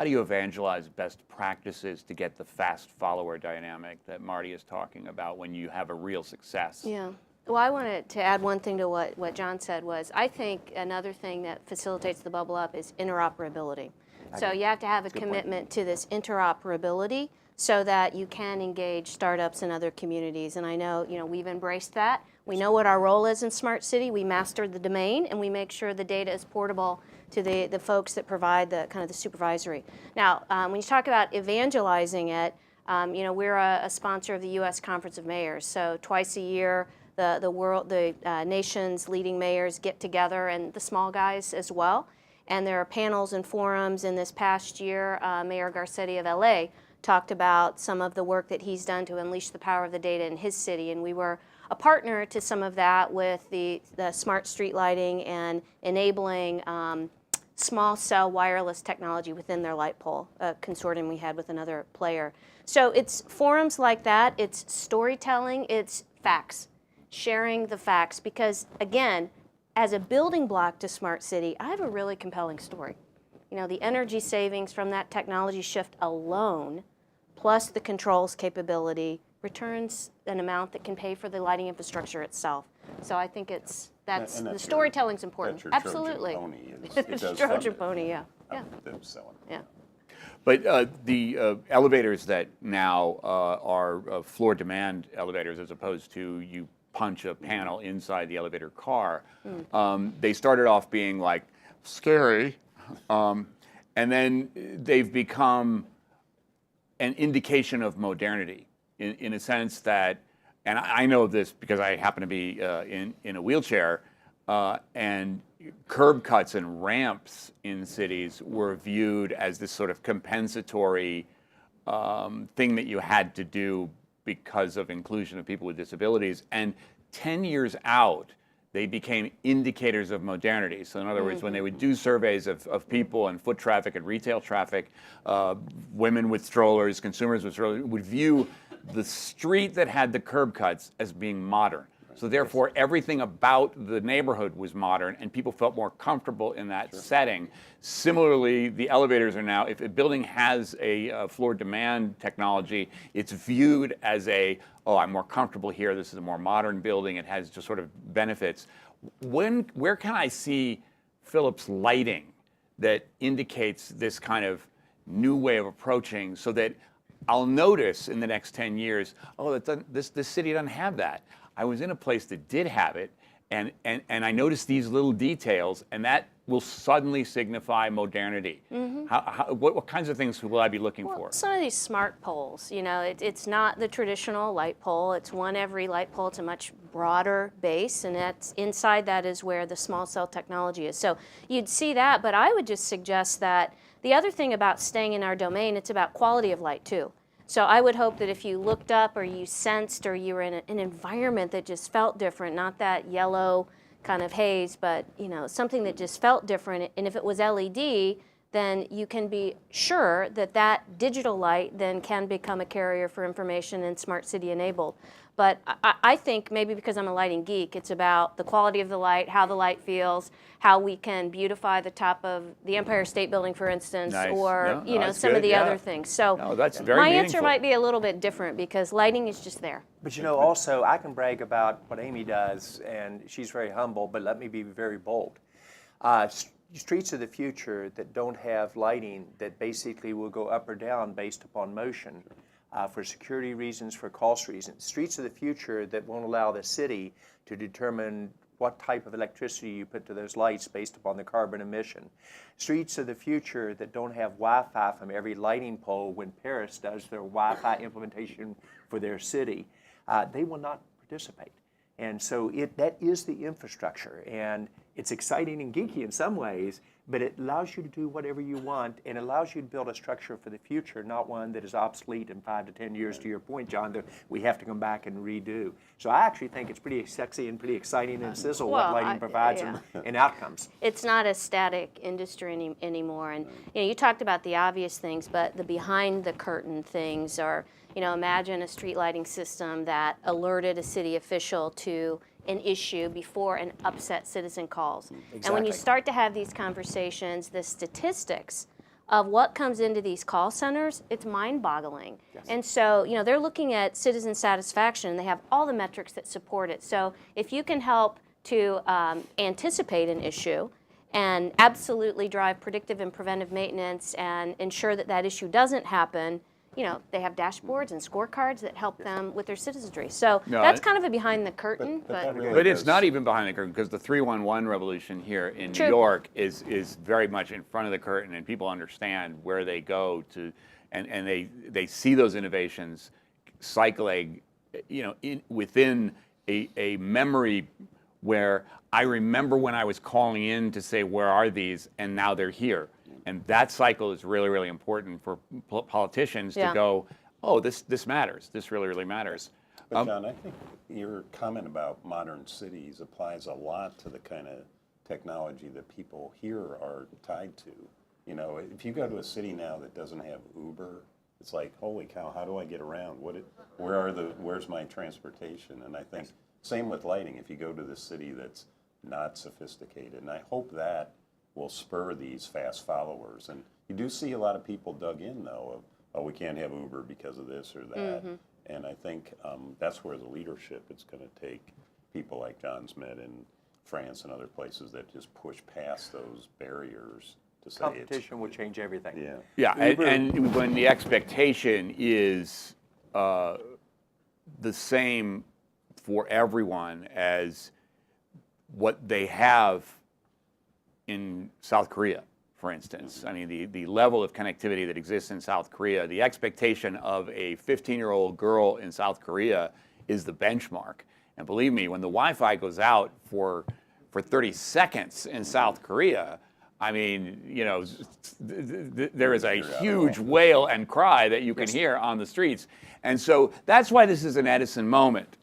how do you evangelize best practices to get the fast follower dynamic that Marty is talking about when you have a real success? Yeah. Well, I wanted to add one thing to what John said was, I think another thing that facilitates the bubble up is interoperability. So you have to have a commitment to this interoperability so that you can engage startups and other communities. And I know, we've embraced that. We know what our role is in Smart City. We mastered the domain, and we make sure the data is portable to the folks that provide the kind of the supervisory. Now, when you talk about evangelizing it, we're a sponsor of the U.S. Conference of Mayors. So twice a year, the nation's leading mayors get together, and the small guys as well. And there are panels and forums. In this past year, Mayor Garcetti of LA talked about some of the work that he's done to unleash the power of the data in his city. And we were a partner to some of that with the smart street lighting and enabling small cell wireless technology within their light pole, a consortium we had with another player. So it's forums like that, it's storytelling, it's facts, sharing the facts, because again, as a building block to Smart City, I have a really compelling story. The energy savings from that technology shift alone, plus the controls capability, returns an amount that can pay for the lighting infrastructure itself. So I think that's the storytelling's important. That's your Absolutely. Trojan pony. It's Trojan pony, yeah. Them selling. Yeah. But the elevators that now are floor demand elevators, as opposed to you punch a panel inside the elevator car, they started off being like scary, and then they've become an indication of modernity in a sense that, and I know this because I happen to be in a wheelchair, and curb cuts and ramps in cities were viewed as this sort of compensatory thing that you had to do because of inclusion of people with disabilities. And 10 years out, they became indicators of modernity. So in other words, when they would do surveys of people and foot traffic and retail traffic, women with strollers, consumers with strollers, would view the street that had the curb cuts as being modern. So therefore, everything about the neighborhood was modern, and people felt more comfortable in that setting. Similarly, the elevators are now, if a building has a floor demand technology, it's viewed as I'm more comfortable here, this is a more modern building, it has just sort of benefits. Where can I see Philips lighting that indicates this kind of new way of approaching, so that I'll notice in the next 10 years, this city doesn't have that. I was in a place that did have it, and I noticed these little details, and that will suddenly signify modernity. What kinds of things will I be looking for? Some of these smart poles, it's not the traditional light pole. It's one every light pole. It's a much broader base, and inside that is where the small cell technology is. So you'd see that, but I would just suggest that the other thing about staying in our domain, it's about quality of light too. So I would hope that if you looked up or you sensed or you were in an environment that just felt different, not that yellow kind of haze, but something that just felt different, and if it was LED, then you can be sure that that digital light then can become a carrier for information and smart city enabled. But I think maybe because I'm a lighting geek, it's about the quality of the light, how the light feels, how we can beautify the top of the Empire State Building, for instance, or some of the other things. So that's very my meaningful. answer might be a little bit different because lighting is just there. But also I can brag about what Amy does, and she's very humble, but let me be very bold. Streets of the future that don't have lighting that basically will go up or down based upon motion, for security reasons, for cost reasons. Streets of the future that won't allow the city to determine what type of electricity you put to those lights based upon the carbon emission. Streets of the future that don't have Wi-Fi from every lighting pole when Paris does their Wi-Fi implementation for their city, they will not participate. And so that is the infrastructure, and it's exciting and geeky in some ways, but it allows you to do whatever you want, and allows you to build a structure for the future, not one that is obsolete in 5 to 10 years, to your point, John, that we have to come back and redo. So I actually think it's pretty sexy and pretty exciting and Sizzle what lighting provides and outcomes. It's not a static industry anymore. And you talked about the obvious things, but the behind the curtain things are, imagine a street lighting system that alerted a city official to an issue before an upset citizen calls. Exactly. And when you start to have these conversations, the statistics of what comes into these call centers, it's mind-boggling. And so, they're looking at citizen satisfaction. They have all the metrics that support it. So if you can help to anticipate an issue and absolutely drive predictive and preventive maintenance and ensure that that issue doesn't happen, they have dashboards and scorecards that help them with their citizenry. So that's kind of a behind the curtain. But it's not even behind the curtain, because the 311 revolution here in New York is very much in front of the curtain, and people understand where they go to, and they see those innovations cycling, within a memory where I remember when I was calling in to say, where are these, and now they're here. And that cycle is really, really important for politicians to go, oh, this matters. This really, really matters. But John, I think your comment about modern cities applies a lot to the kind of technology that people here are tied to. If you go to a city now that doesn't have Uber, it's like, holy cow, how do I get around? Where's my transportation? And I think same with lighting. If you go to the city that's not sophisticated, and I hope that will spur these fast followers. And you do see a lot of people dug in, though, of, oh, we can't have Uber because of this or that. And I think that's where the leadership is going to take people like John's met in France and other places that just push past those barriers to say Competition will change everything. Yeah, and when the expectation is the same for everyone as what they have in South Korea, for instance. I mean, the level of connectivity that exists in South Korea, the expectation of a 15-year-old girl in South Korea is the benchmark. And believe me, when the Wi-Fi goes out for 30 seconds in South Korea, I mean, there is a huge wail and cry that you can hear on the streets. And so that's why this is an Edison moment.